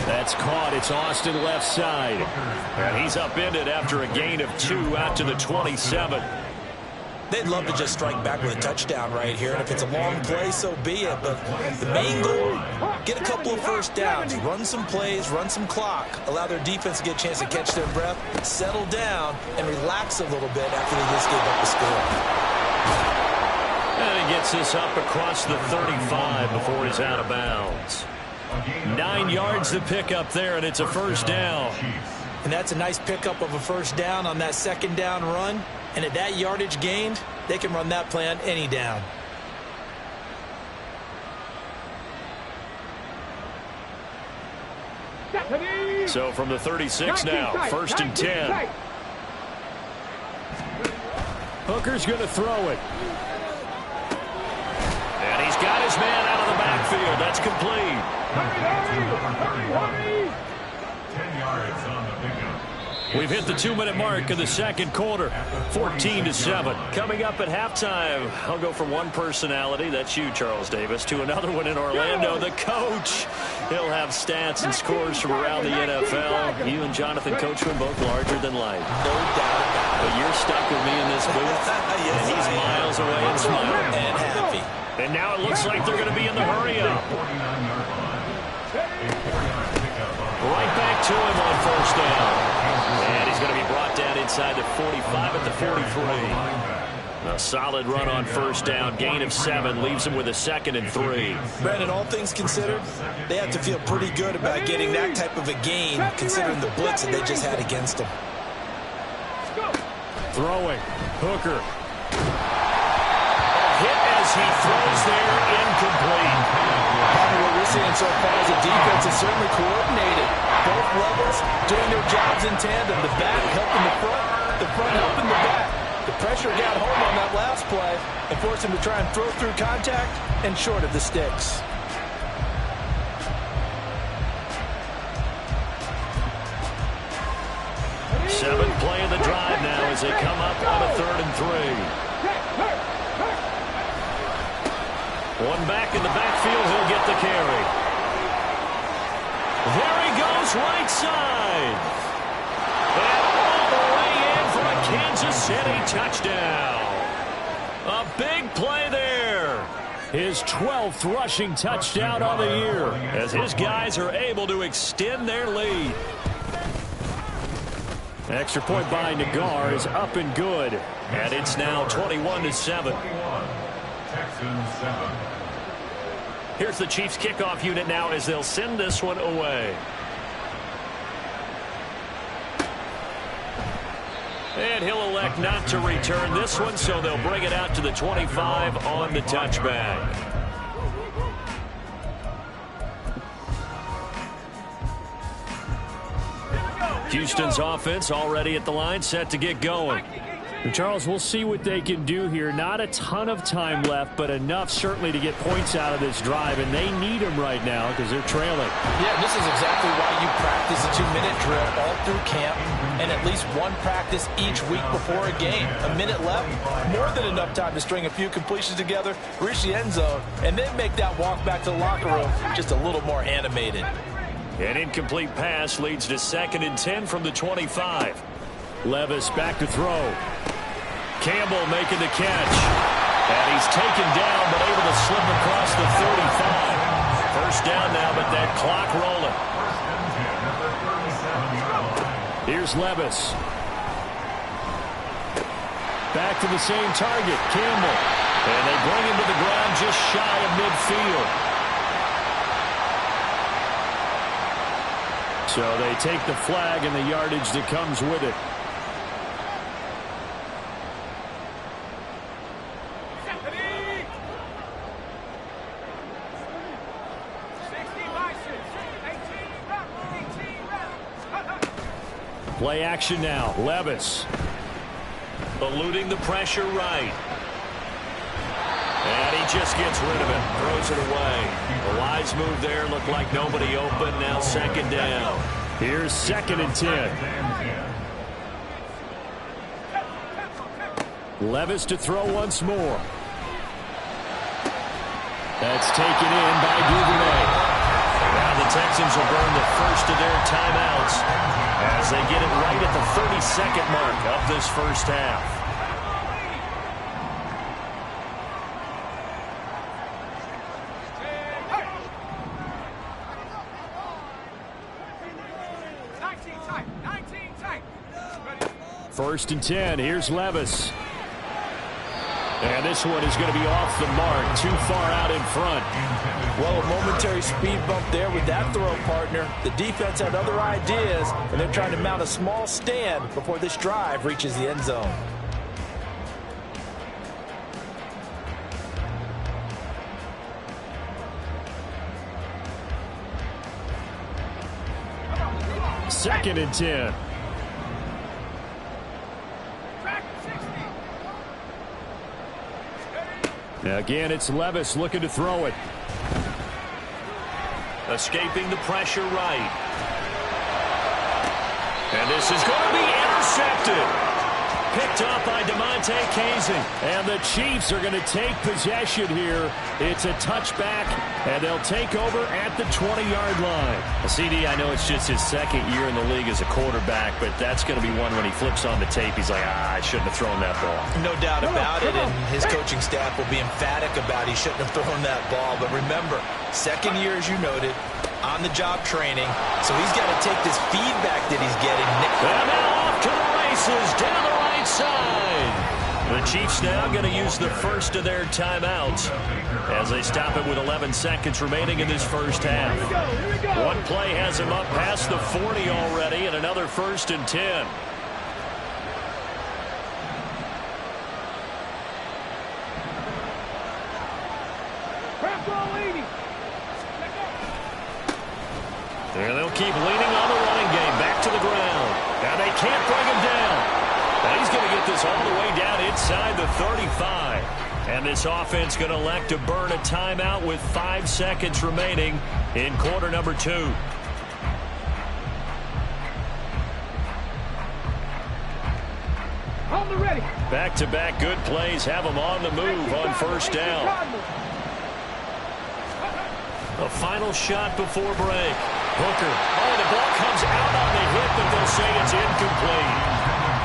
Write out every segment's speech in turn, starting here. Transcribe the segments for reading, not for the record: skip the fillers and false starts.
That's caught. It's Austin left side. And he's upended after a gain of 2 out to the 27. They'd love to just strike back with a touchdown right here, and if it's a long play, so be it. But the main goal, get a couple of first downs, run some plays, run some clock, allow their defense to get a chance to catch their breath, settle down, and relax a little bit after they just gave up the score. And he gets this up across the 35 before he's out of bounds. 9 yards to pick up there, and it's a first down. And that's a nice pickup of a first down on that second down run. And at that yardage gained, they can run that play on any down. So from the 36 now, 1st and 10. Hooker's going to throw it. And he's got his man out of the backfield. That's complete. 10 yards on the pickup. We've hit the 2-minute mark of the second quarter, 14-7. Coming up at halftime, I'll go from one personality, that's you, Charles Davis, to another one in Orlando, the coach. He'll have stats and scores from around the NFL. You and Jonathan Coachman both larger than life. No doubt about it. But you're stuck with me in this booth, Yes, and he's miles away and smiling. And happy. And now it looks like they're going to be in the hurry-up. Right back to him on first down. And he's going to be brought down inside the 45 at the 43. A solid run on first down. Gain of 7 leaves him with a 2nd and 3. Brandon, all things considered, they have to feel pretty good about getting that type of a gain considering the blitz that they just had against them. Throwing. Hooker. Hit as he throws there. Incomplete. What we're seeing so far is the defense is certainly coordinated. Both levels doing their jobs in tandem. The back helping the front helping the back. The pressure got home on that last play and forced him to try and throw through contact and short of the sticks. Seventh play of the drive now as they come up on a 3rd and 3. One back in the backfield, he'll get the carry. There he goes, right side. And all the way in for a Kansas City touchdown. A big play there. His 12th rushing touchdown on the year as his guys are able to extend their lead. Extra point by Nagar is up and good. And it's now 21-7. Here's the Chiefs kickoff unit now as they'll send this one away. And he'll elect not to return this one, so they'll bring it out to the 25 on the touchback. Houston's offense already at the line, set to get going. And Charles, we'll see what they can do here. Not a ton of time left, but enough certainly to get points out of this drive, and they need them right now because they're trailing. Yeah, this is exactly why you practice a 2-minute drill all through camp and at least one practice each week before a game. A minute left, more than enough time to string a few completions together, reach the end zone, and then make that walk back to the locker room just a little more animated. An incomplete pass leads to 2nd and 10 from the 25. Levis back to throw. Campbell making the catch. And he's taken down but able to slip across the 35. First down now, but that clock rolling. Here's Levis. Back to the same target, Campbell. And they bring him to the ground just shy of midfield. So they take the flag and the yardage that comes with it. Play action now. Levis. Eluding the pressure right. And he just gets rid of it. Throws it away. A wise move there. Looked like nobody open. Now 2nd down. Here's 2nd and 10. Levis to throw once more. That's taken in by Duvernay. Now the Texans will burn the first of their timeouts as they get it right at the 30-second mark of this first half. First and 10. Here's Levis. And this one is going to be off the mark, too far out in front. Well, a momentary speed bump there with that throw, partner. The defense had other ideas, and they're trying to mount a small stand before this drive reaches the end zone. Second and 10. Now again, it's Levis looking to throw it. Escaping the pressure right. And this is going to be intercepted. Picked up by DeMonte Casey. And the Chiefs are going to take possession here. It's a touchback, and they'll take over at the 20-yard line. CD, I know it's just his second year in the league as a quarterback, but that's going to be one when he flips on the tape. He's like, I shouldn't have thrown that ball. No doubt about it, and his coaching staff will be emphatic about he shouldn't have thrown that ball. But remember, second year, as you noted, on-the-job training, so he's got to take this feedback that he's getting. And now off to the races down the right side. The Chiefs now going to use the first of their timeouts as they stop it with 11 seconds remaining in this first half. One play has him up past the 40 already, and another first and 10. And they'll keep leaning on the running game. Back to the ground. Now they can't bring him down. Now he's going to get this all the way down inside the 35. And this offense going to elect to burn a timeout with 5 seconds remaining in quarter number 2. On the ready. Back-to-back good plays have them on the move on first down. A final shot before break. Hooker. Oh, the ball comes out on the hit, but they'll say it's incomplete.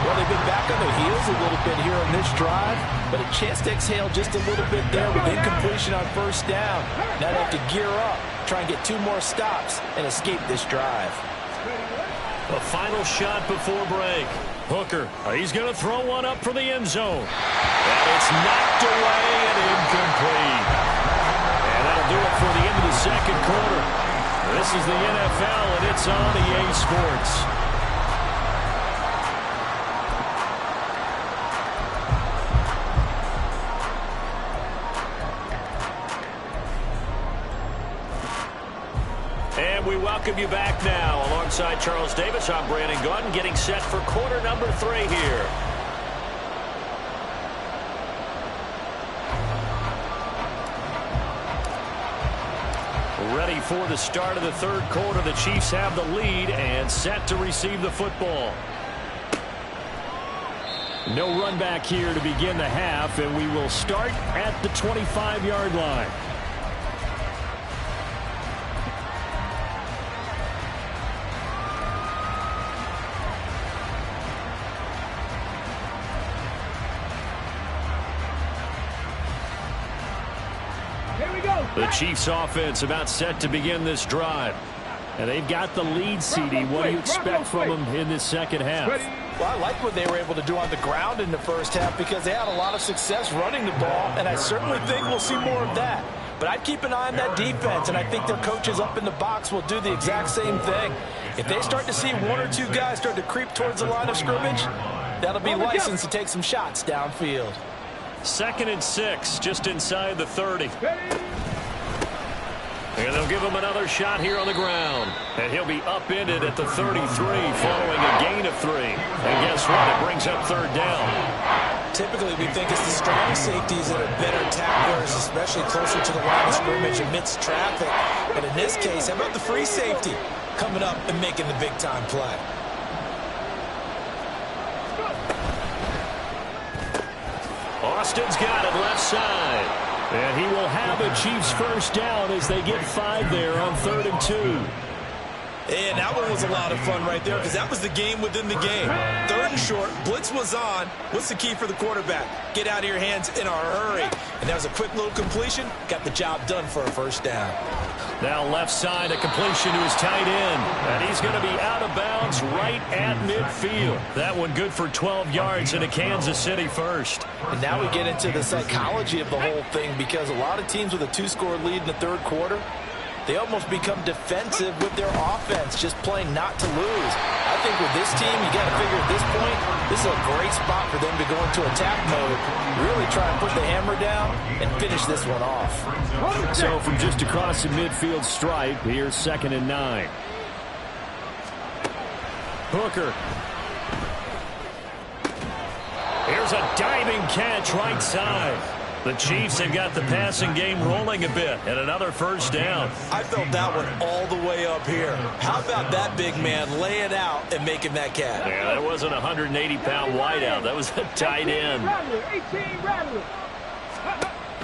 Well, they've been back on their heels a little bit here on this drive, but a chance to exhale just a little bit there with incompletion on first down. Now they have to gear up, try and get 2 more stops, and escape this drive. A final shot before break. Hooker, he's going to throw one up for the end zone. And it's knocked away and incomplete. And that'll do it for the end of the second quarter. This is the NFL, and it's on EA Sports. And we welcome you back now. Alongside Charles Davis, I'm Brandon Gordon, getting set for quarter number 3 here. Ready for the start of the third quarter. The Chiefs have the lead and set to receive the football. No run back here to begin the half, and we will start at the 25-yard line. The Chiefs offense about set to begin this drive. And they've got the lead, CD. What do you expect from them in this second half? Well, I like what they were able to do on the ground in the first half because they had a lot of success running the ball, and I certainly think we'll see more of that. But I'd keep an eye on that defense, and I think their coaches up in the box will do the exact same thing. If they start to see 1 or 2 guys start to creep towards the line of scrimmage, that'll be license to take some shots downfield. 2nd and 6, just inside the 30. And they'll give him another shot here on the ground. And he'll be upended at the 33 following a gain of 3. And guess what? It brings up 3rd down. Typically, we think it's the strong safeties that are better tacklers, especially closer to the line of scrimmage amidst traffic. But in this case, how about the free safety coming up and making the big-time play? Austin's got it left side. And he will have a Chiefs first down as they get 5 there on 3rd and 2. And that one was a lot of fun right there because that was the game within the game. 3rd and short, blitz was on. What's the key for the quarterback? Get out of your hands in a hurry. And that was a quick little completion. Got the job done for a first down. Now left side, a completion to his tight end. And he's going to be out of bounds right at midfield. That one good for 12 yards and a Kansas City first. And now we get into the psychology of the whole thing because a lot of teams with a 2-score lead in the 3rd quarter, they almost become defensive with their offense, just playing not to lose. I think with this team, you got to figure at this point, this is a great spot for them to go into attack mode, really try and put the hammer down and finish this one off. So from just across the midfield stripe, here's 2nd and 9. Hooker. Here's a diving catch right side. The Chiefs have got the passing game rolling a bit, and another first down. I felt that one all the way up here. How about that big man laying out and making that catch? Yeah, that wasn't a 180-pound wideout. That was a tight end.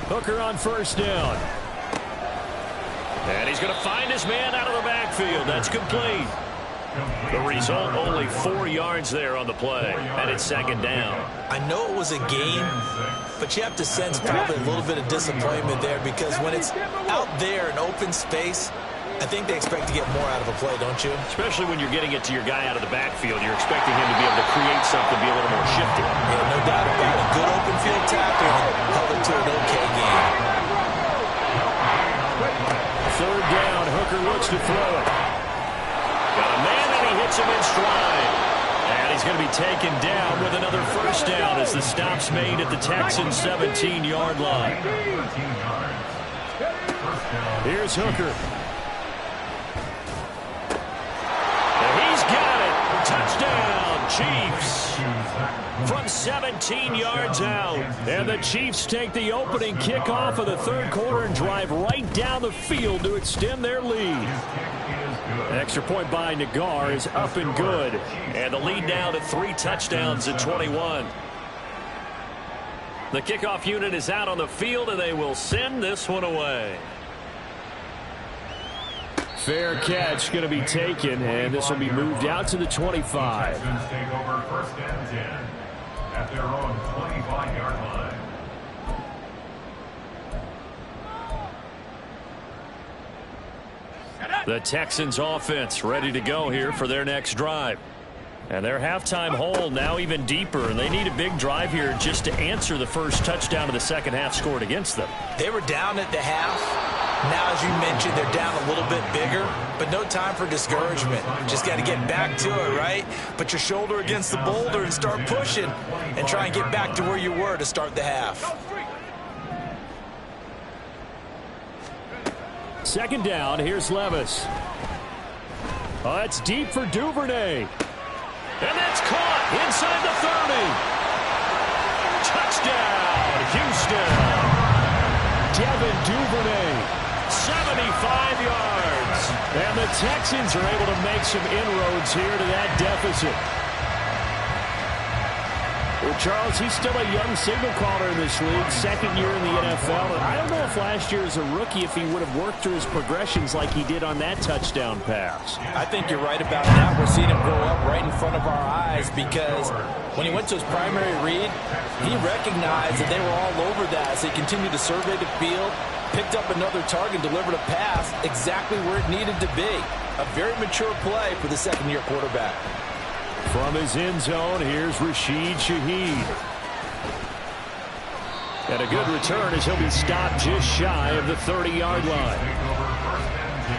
Hooker on first down. And he's going to find his man out of the backfield. That's complete. The result, only 4 yards there on the play, and it's 2nd down. I know it was a game, but you have to sense probably a little bit of disappointment there because when it's out there in open space, I think they expect to get more out of a play, don't you? Especially when you're getting it to your guy out of the backfield. You're expecting him to be able to create something, be a little more shifty. Yeah, no doubt about it. Good open field tackle held it to an okay game. 3rd down, Hooker looks to throw it. Got a man and he hits him in stride. And he's going to be taken down with another first down as the stop's made at the Texans' 17-yard line. Here's Hooker. And he's got it. Touchdown, Chiefs. From 17 yards out. And the Chiefs take the opening kickoff of the 3rd quarter and drive right down the field to extend their lead. An extra point by Nagar is up and good. And the lead now to 3 touchdowns at 21. The kickoff unit is out on the field, and they will send this one away. Fair catch going to be taken, and this will be moved out to the 25. Take over 1st and 10 at their own 25-yard line. The Texans offense ready to go here for their next drive. And their halftime hole now even deeper, and they need a big drive here just to answer the first touchdown of the 2nd half scored against them. They were down at the half. Now, as you mentioned, they're down a little bit bigger, but no time for discouragement. Just got to get back to it, right? Put your shoulder against the boulder and start pushing and try and get back to where you were to start the half. 2nd down, here's Levis. Oh, it's deep for Duvernay. And that's caught inside the 30. Touchdown, Houston. Devin Duvernay. 75 yards. And the Texans are able to make some inroads here to that deficit. Well, Charles, he's still a young signal caller in this league, 2nd year in the NFL. And I don't know if last year as a rookie if he would have worked through his progressions like he did on that touchdown pass. I think you're right about that. We're seeing him grow up right in front of our eyes because when he went to his primary read, he recognized that they were all over that as he continued to survey the field, picked up another target, delivered a pass exactly where it needed to be. A very mature play for the 2nd-year quarterback. From his end zone, here's Rashid Shaheed. And a good return as he'll be stopped just shy of the 30-yard line. Take over 1st and 10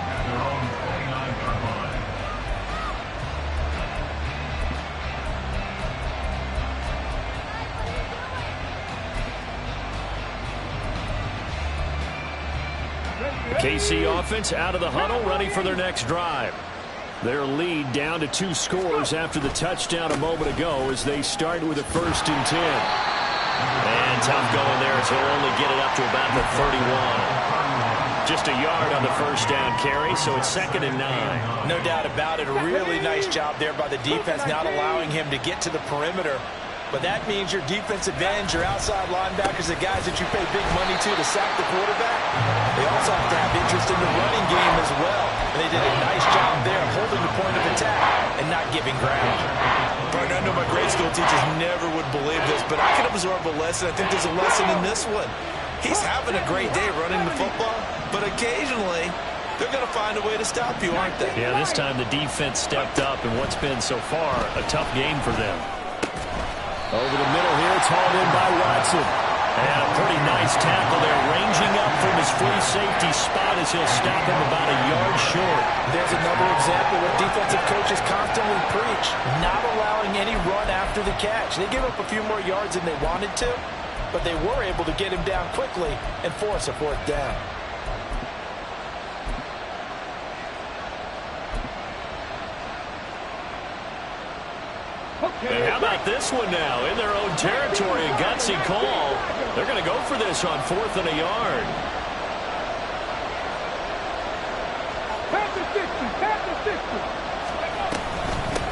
at their own 29-yard line. KC offense out of the huddle, ready for their next drive. Their lead down to 2 scores after the touchdown a moment ago as they start with a 1st and 10. And tough going there as he'll only get it up to about the 31. Just a yard on the first down carry, so it's 2nd and 9. No doubt about it. A really nice job there by the defense, not allowing him to get to the perimeter But that means your defensive ends, your outside linebackers, the guys that you pay big money to sack the quarterback, they also have to have interest in the running game as well. And they did a nice job there holding the point of attack and not giving ground. Partner, I know my grade school teachers never would believe this, but I can absorb a lesson. I think there's a lesson in this one. He's having a great day running the football, but occasionally they're going to find a way to stop you, aren't they? Yeah, this time the defense stepped up in what's been so far a tough game for them. Over the middle here, it's hauled in by Watson. And a pretty nice tackle there, ranging up from his free safety spot as he'll stop him about a yard short. There's another example what defensive coaches constantly preach, not allowing any run after the catch. They gave up a few more yards than they wanted to, but they were able to get him down quickly and force a fourth down. And how about this one now? In their own territory, a gutsy call. They're going to go for this on 4th and a yard.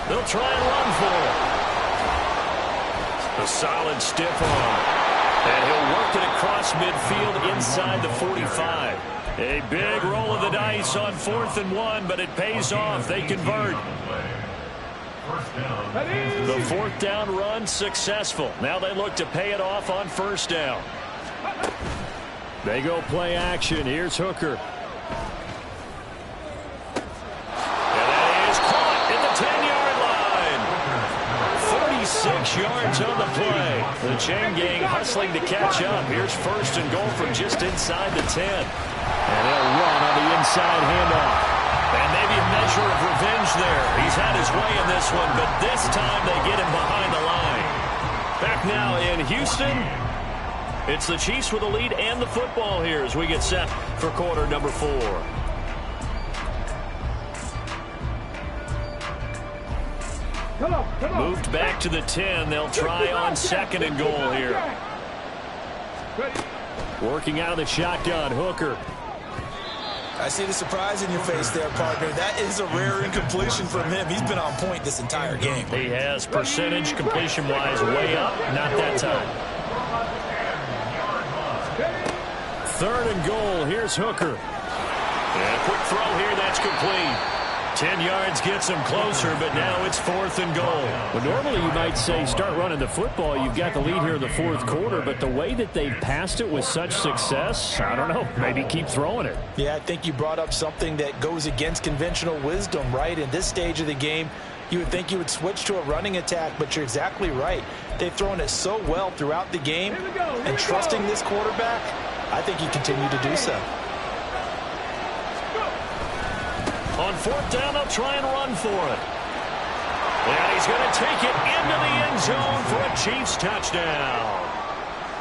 They'll try and run for it. A solid stiff arm. And he'll work it across midfield inside the 45. A big roll of the dice on 4th and 1, but it pays off. They convert. The 4th down run successful. Now they look to pay it off on 1st down. They go play action. Here's Hooker. And that is caught at the 10-yard line. 46 yards on the play. The chain gang hustling to catch up. Here's 1st and goal from just inside the 10. And they'll run on the inside handoff. And maybe a measure of revenge there. He's had his way in this one, but this time they get him behind the line. Back now in Houston. It's the Chiefs with the lead and the football here as we get set for quarter number 4. Moved back to the 10. They'll try on 2nd and goal here. Working out of the shotgun, Hooker. I see the surprise in your face there, partner. That is a rare incompletion from him. He's been on point this entire game. He has percentage completion-wise way up. Not that time. 3rd and goal. Here's Hooker. And a quick throw here. That's complete. 10 yards gets him closer, but now it's 4th and goal. Well, normally you might say start running the football. You've got the lead here in the 4th quarter, but the way that they've passed it with such success, I don't know, maybe keep throwing it. Yeah, I think you brought up something that goes against conventional wisdom, right? In this stage of the game, you would think you would switch to a running attack, but you're exactly right. They've thrown it so well throughout the game, and trusting this quarterback, I think you continue to do so. On 4th down, they'll try and run for it. And he's going to take it into the end zone for a Chiefs touchdown.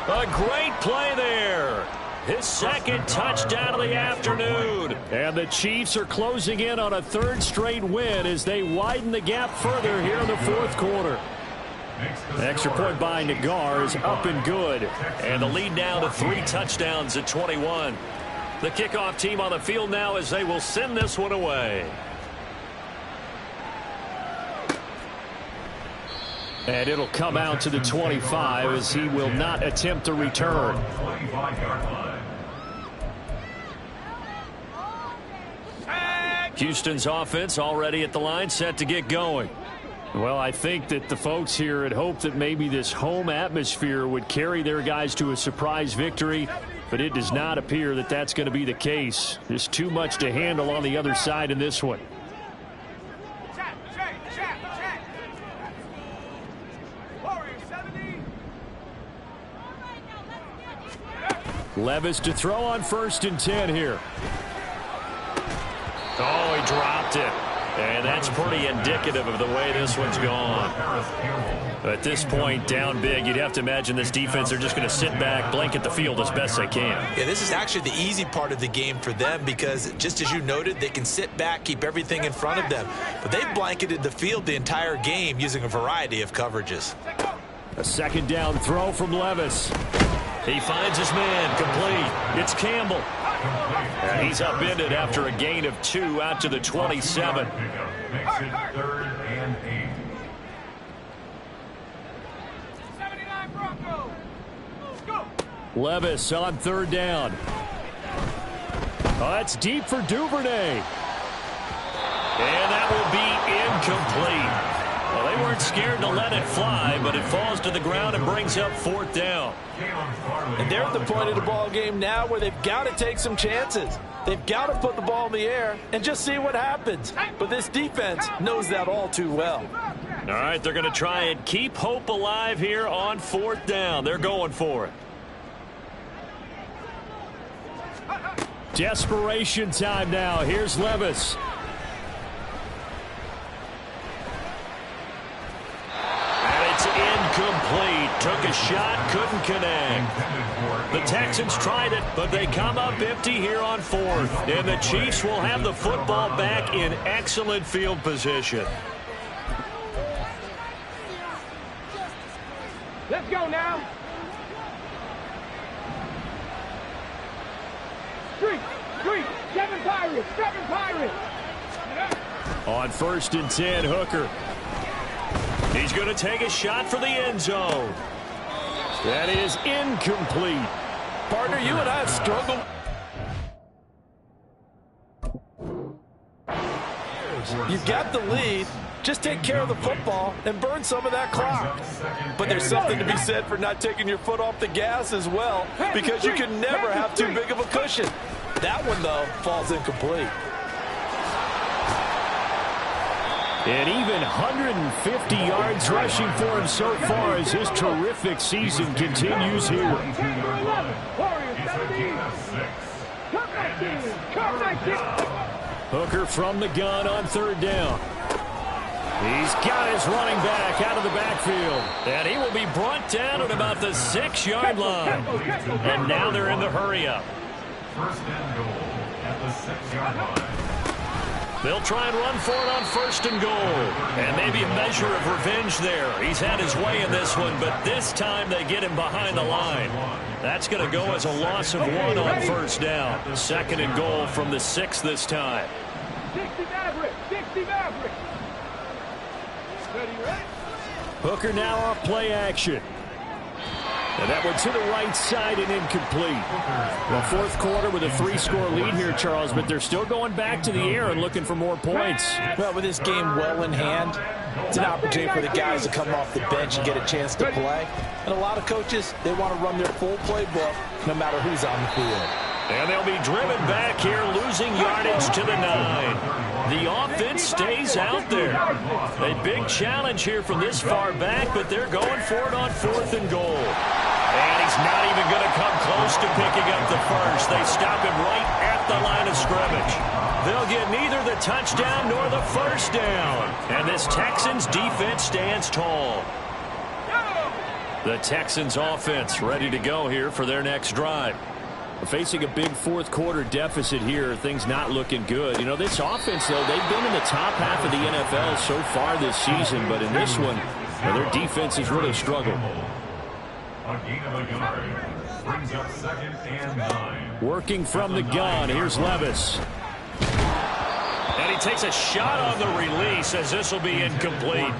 A great play there. His 2nd touchdown of the afternoon. And the Chiefs are closing in on a 3rd straight win as they widen the gap further here in the 4th quarter. Extra point by Nagar is up and good. And the lead now to 3 touchdowns at 21. The kickoff team on the field now as they will send this one away. And it'll come out to the 25 as he will not attempt to return. Houston's offense already at the line, set to get going. Well, I think that the folks here had hoped that maybe this home atmosphere would carry their guys to a surprise victory, but it does not appear that that's going to be the case. There's too much to handle on the other side in this one. Levis to throw on 1st and 10 here. Oh, he dropped it. And that's pretty indicative of the way this one's gone. At this point, down big, you'd have to imagine this defense are just going to sit back, blanket the field as best they can. Yeah, this is actually the easy part of the game for them because, just as you noted, they can sit back, keep everything in front of them. But they've blanketed the field the entire game using a variety of coverages. A 2nd down throw from Levis. He finds his man, complete. It's Campbell. And he's upended after a gain of 2 out to the 27. Makes it 3rd and 8. Levis on third down. Oh, that's deep for Duvernay. And that will be incomplete. Well, they weren't scared to let it fly, but it falls to the ground and brings up fourth down. And they're at the point of the ball game now where they've got to take some chances. They've got to put the ball in the air and just see what happens. But this defense knows that all too well. All right, they're going to try and keep hope alive here on fourth down. They're going for it. Desperation time now. Here's Levis. And it's incomplete. Took a shot, couldn't connect. The Texans tried it, but they come up empty here on fourth. And the Chiefs will have the football back in excellent field position. Let's go now. Street, seven Pirates. On 1st and 10, Hooker. He's going to take a shot for the end zone. That is incomplete. Partner, you and I have struggled. You've got the lead. Just take care of the football and burn some of that clock. But there's something to be said for not taking your foot off the gas as well, because you can never have too big of a cushion. That one, though, falls incomplete. And even 150 yards rushing for him so far as his terrific season continues here. Hooker from the gun on third down. He's got his running back out of the backfield. And he will be brought down at about the 6-yard line. And now they're in the hurry-up. First and goal at the 6-yard line. They'll try and run for it on 1st and goal. And maybe a measure of revenge there. He's had his way in this one, but this time they get him behind the line. That's going to go as a loss of 1 on 1st down. 2nd and goal from the 6 this time. 60 Maverick. Hooker now off play action. And that one to the right side and incomplete. Well, 4th quarter with a 3-score lead here, Charles, but they're still going back to the air and looking for more points. Well, with this game well in hand, it's an opportunity for the guys to come off the bench and get a chance to play. And a lot of coaches, they want to run their full playbook no matter who's on the field. And they'll be driven back here, losing yardage to the 9. The offense stays out there. A big challenge here from this far back, but they're going for it on 4th and goal. And he's not even going to come close to picking up the first. They stop him right at the line of scrimmage. They'll get neither the touchdown nor the first down. And this Texans defense stands tall. The Texans offense ready to go here for their next drive. Facing a big 4th quarter deficit here, things not looking good. You know, this offense, though, they've been in the top half of the NFL so far this season, but in this one, well, their defense has really struggled. A gain of a yard brings up 2nd and 9. Working from the gun, here's Levis. And he takes a shot on the release as this will be incomplete.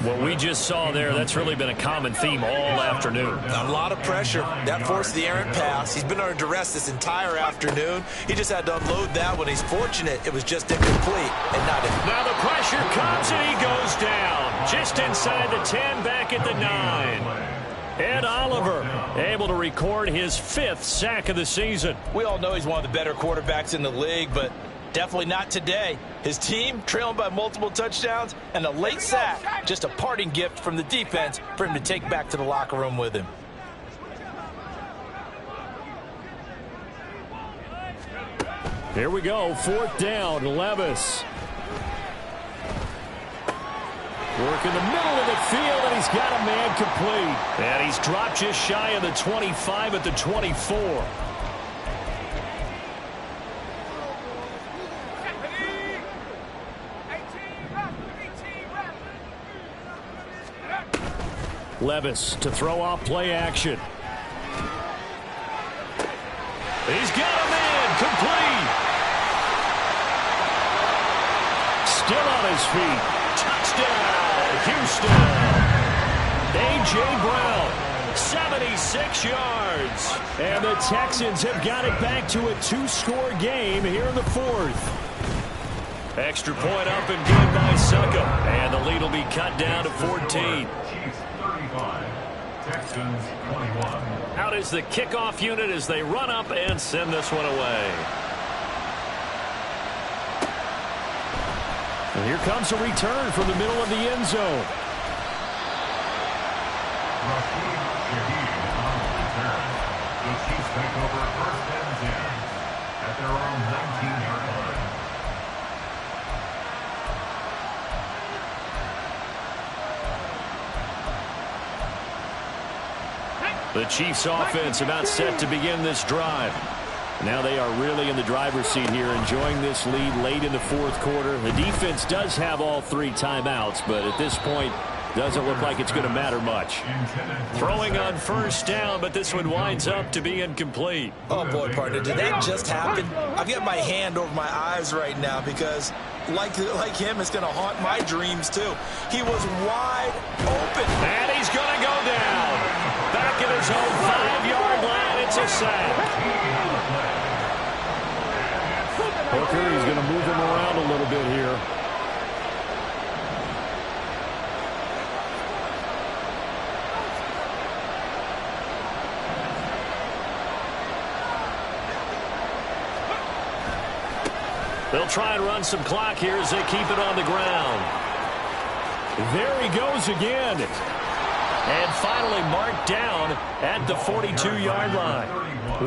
What we just saw there, that's really been a common theme all afternoon. A lot of pressure. That forced the errant pass. He's been under duress this entire afternoon. He just had to unload that one. He's fortunate it was just incomplete and not in. Now the pressure comes and he goes down. Just inside the 10, back at the 9. Ed Oliver able to record his 5th sack of the season. We all know he's one of the better quarterbacks in the league, but definitely not today. His team trailing by multiple touchdowns and a late sack. Just a parting gift from the defense for him to take back to the locker room with him. Here we go, 4th down, Levis. Work in the middle of the field, and he's got a man complete. And he's dropped just shy of the 25 at the 24. Levis to throw off play action. He's got a man complete. Still on his feet. Touchdown, Houston. A.J. Brown 76 yards. And the Texans have got it back to a 2-score game here in the fourth. Extra point up and good by Succop. And the lead will be cut down to 14. Chiefs 35, Texans 21. Out is the kickoff unit as they run up and send this one away. And here comes a return from the middle of the end zone. Rashid Shaheed on the return. The Chiefs take over first and 10 at their own 19-yard line. The Chiefs offense about set to begin this drive. Now they are really in the driver's seat here, enjoying this lead late in the fourth quarter. The defense does have all 3 timeouts, but at this point, doesn't look like it's going to matter much. Throwing on first down, but this one winds up to be incomplete. Oh, boy, partner, did that just happen? I've got my hand over my eyes right now because, like him, it's going to haunt my dreams, too. He was wide open. And he's going to go down. Back at his own 5-yard line, it's a sack. Hooker, he's going to move him around a little bit here. They'll try and run some clock here as they keep it on the ground. There he goes again. And finally marked down at the 42-yard line.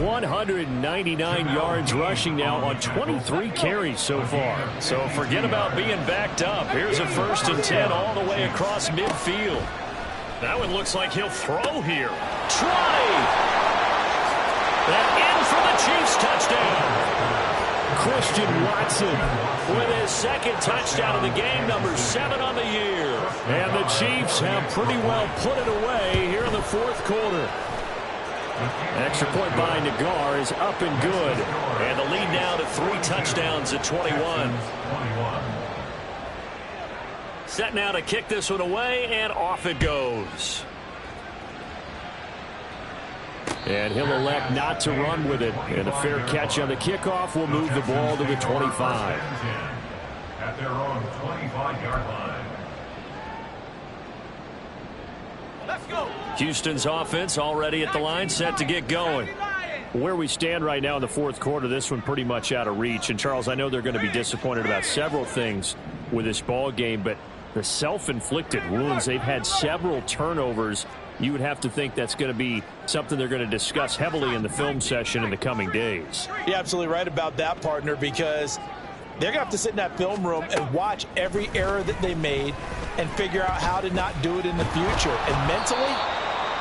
199 yards rushing now on 23 carries so far. So forget about being backed up. Here's a 1st and 10 all the way across midfield. That one looks like he'll throw here. Try! And in for the Chiefs touchdown. Christian Watson with his 2nd touchdown of the game, number 7 on the year. And the Chiefs have pretty well put it away here in the fourth quarter. Extra point by Nagar is up and good. And the lead now to 3 touchdowns at 21. Set now to kick this one away, and off it goes. And he'll elect not to run with it. And a fair catch on the kickoff will move the ball to the 25. At their own 25-yard line. Let's go. Houston's offense already at the line, set to get going. Where we stand right now in the fourth quarter, this one pretty much out of reach. And, Charles, I know they're going to be disappointed about several things with this ball game, but the self-inflicted wounds, they've had several turnovers. You would have to think that's going to be something they're going to discuss heavily in the film session in the coming days. You're absolutely right about that, partner, because they're going to have to sit in that film room and watch every error that they made and figure out how to not do it in the future. And mentally,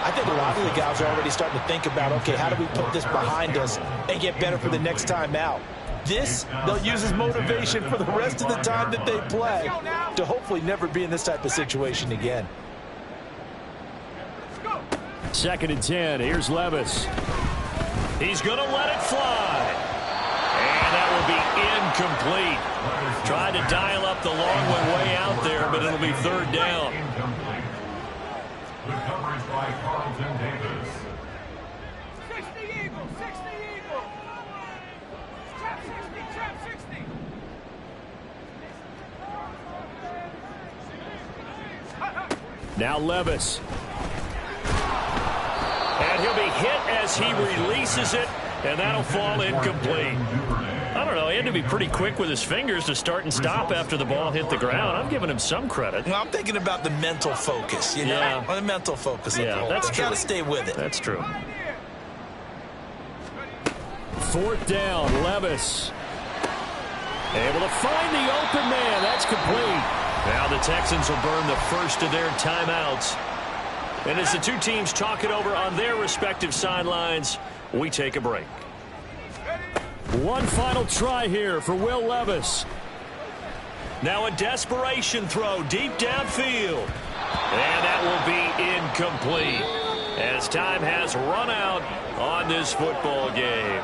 I think a lot of the guys are already starting to think about, okay, how do we put this behind us and get better for the next time out? This, they'll use as motivation for the rest of the time that they play to hopefully never be in this type of situation again. 2nd and 10. Here's Levis. He's going to let it fly. And that will be incomplete. Tried to dial up the long one way out there, but it'll be 3rd down. Incomplete. Good coverage by Carlton Davis. 60 Eagle, 60 Eagle. Trap 60, trap 60. Now Levis. And he'll be hit as he releases it, and that'll fall incomplete. I don't know, he had to be pretty quick with his fingers to start and stop after the ball hit the ground. I'm giving him some credit. Well, I'm thinking about the mental focus, you know? Yeah. The mental focus. Yeah, that's true. Got to stay with it. That's true. 4th down, Levis. Able to find the open man. That's complete. Now the Texans will burn the first of their timeouts. And as the two teams talk it over on their respective sidelines, we take a break. One final try here for Will Levis. Now a desperation throw deep downfield. And that will be incomplete as time has run out on this football game.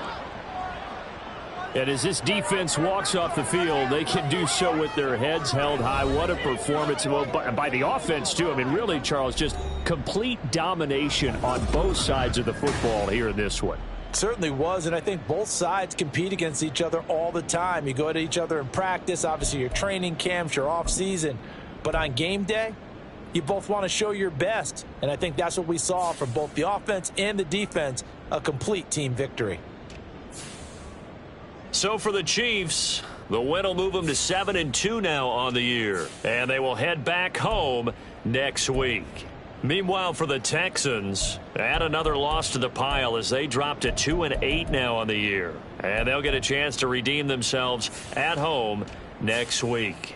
And as this defense walks off the field, they can do so with their heads held high. What a performance by the offense, too. I mean, really, Charles, just complete domination on both sides of the football here in this one. Certainly was, and I think both sides compete against each other all the time. You go to each other in practice, obviously your training camps, your off season, but on game day, you both want to show your best, and I think that's what we saw from both the offense and the defense, a complete team victory. So for the Chiefs, the win will move them to 7-2 now on the year, and they will head back home next week. Meanwhile, for the Texans, add another loss to the pile as they drop to 2-8 now on the year, and they'll get a chance to redeem themselves at home next week.